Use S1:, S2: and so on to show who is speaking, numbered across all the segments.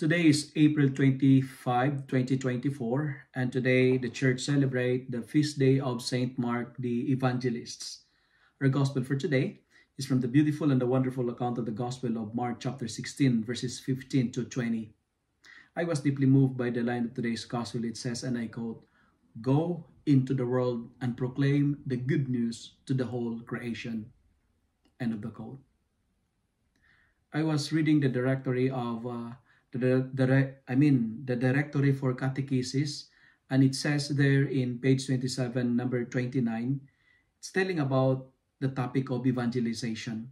S1: Today is April 25, 2024, and today the church celebrates the feast day of Saint Mark the Evangelist. Our gospel for today is from the beautiful and the wonderful account of the Gospel of Mark chapter 16, verses 15 to 20. I was deeply moved by the line of today's gospel. It says, and I quote, "Go into the world and proclaim the good news to the whole creation." End of the quote. I was reading the directory of the directory for catechesis, and it says there in page 27, number 29, it's telling about the topic of evangelization.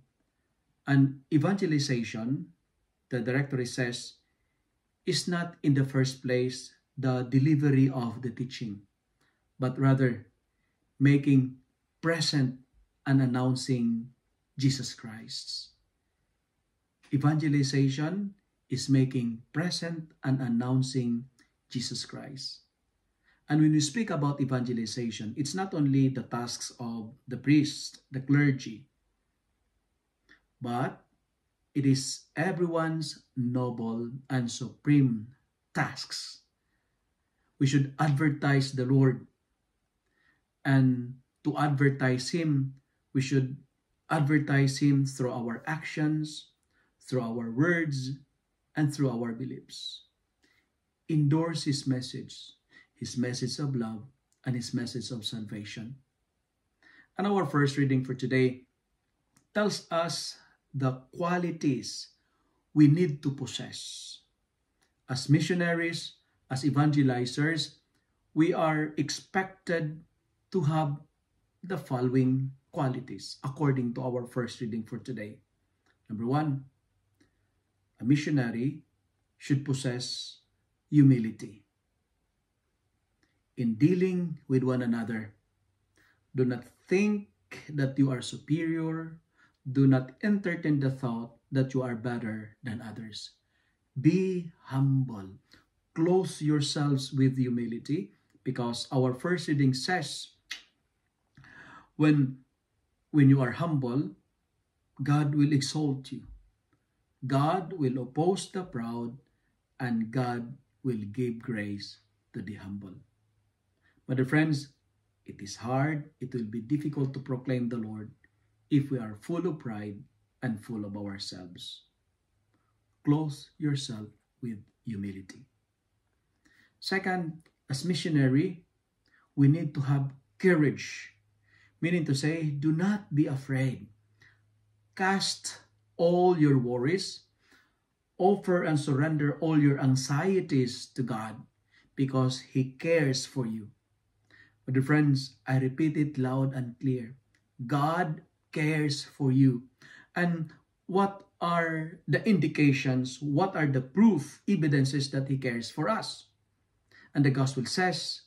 S1: And evangelization, the directory says, is not in the first place the delivery of the teaching, but rather making present and announcing Jesus Christ. Evangelization is making present and announcing Jesus Christ. And when we speak about evangelization, it's not only the tasks of the priest, the clergy, but it is everyone's noble and supreme tasks. We should advertise the Lord. And to advertise Him, we should advertise Him through our actions, through our words, and through our beliefs. Endorse His message of love, and His message of salvation. And our first reading for today tells us the qualities we need to possess. As missionaries, as evangelizers, we are expected to have the following qualities according to our first reading for today. Number one, a missionary should possess humility. In dealing with one another, do not think that you are superior. Do not entertain the thought that you are better than others. Be humble. Clothe yourselves with humility, because our first reading says, when you are humble, God will exalt you. God will oppose the proud, and God will give grace to the humble. But dear friends, it is hard, it will be difficult to proclaim the Lord if we are full of pride and full of ourselves. Clothe yourself with humility. Second, as missionary, we need to have courage, meaning to say, do not be afraid. Cast all your worries, offer and surrender all your anxieties to God, because He cares for you. But dear friends, I repeat it loud and clear. God cares for you. And what are the indications? What are the proof, evidences that He cares for us? And the gospel says,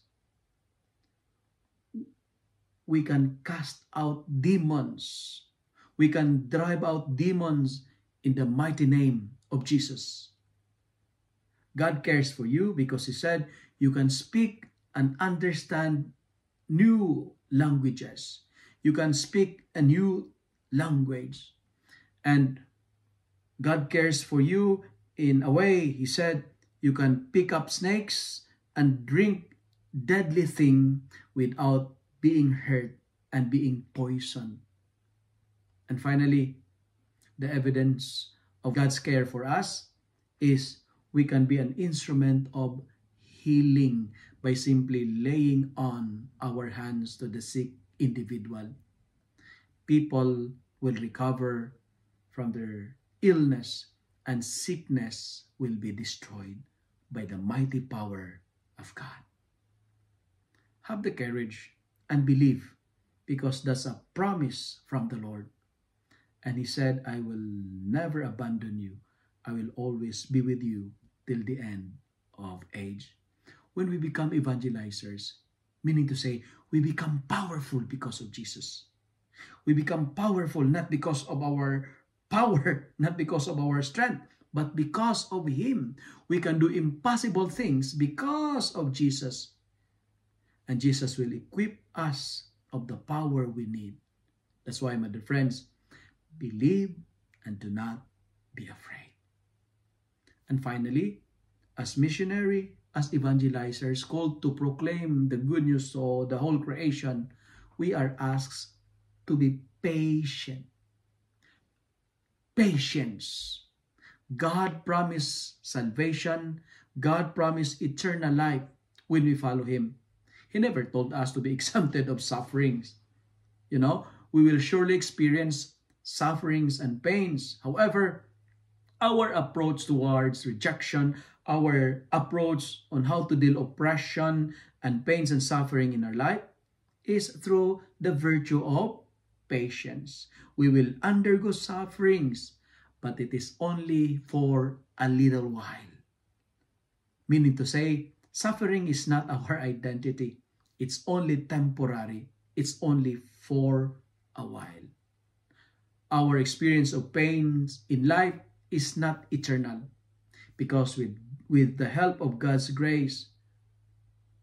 S1: we can cast out demons. We can drive out demons in the mighty name of Jesus. God cares for you because He said you can speak and understand new languages. You can speak a new language. And God cares for you in a way. He said you can pick up snakes and drink deadly thing without being hurt and being poisoned. And finally, the evidence of God's care for us is we can be an instrument of healing by simply laying on our hands to the sick individual. People will recover from their illness, and sickness will be destroyed by the mighty power of God. Have the courage and believe, because that's a promise from the Lord. And He said, I will never abandon you. I will always be with you till the end of age. When we become evangelizers, meaning to say, we become powerful because of Jesus. We become powerful not because of our power, not because of our strength, but because of Him. We can do impossible things because of Jesus. And Jesus will equip us of the power we need. That's why, my dear friends, believe and do not be afraid. And finally, as missionary, as evangelizers, called to proclaim the good news to the whole creation, we are asked to be patient. Patience. God promised salvation. God promised eternal life when we follow Him. He never told us to be exempted of sufferings. You know, we will surely experience sufferings and pains. However, our approach towards rejection, our approach on how to deal oppression and pains and suffering in our life is through the virtue of patience. We will undergo sufferings, but it is only for a little while. Meaning to say, suffering is not our identity. It's only temporary. It's only for a while. Our experience of pains in life is not eternal, because with the help of God's grace,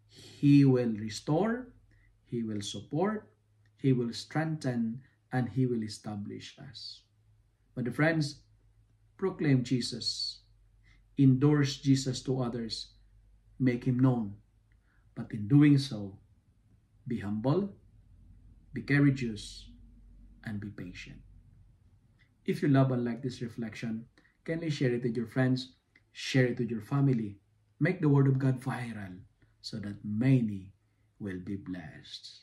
S1: He will restore, He will support, He will strengthen, and He will establish us. But friends, proclaim Jesus, endorse Jesus to others, make Him known. But in doing so, be humble, be courageous, and be patient. If you love and like this reflection, kindly share it with your friends, share it with your family. Make the Word of God viral so that many will be blessed.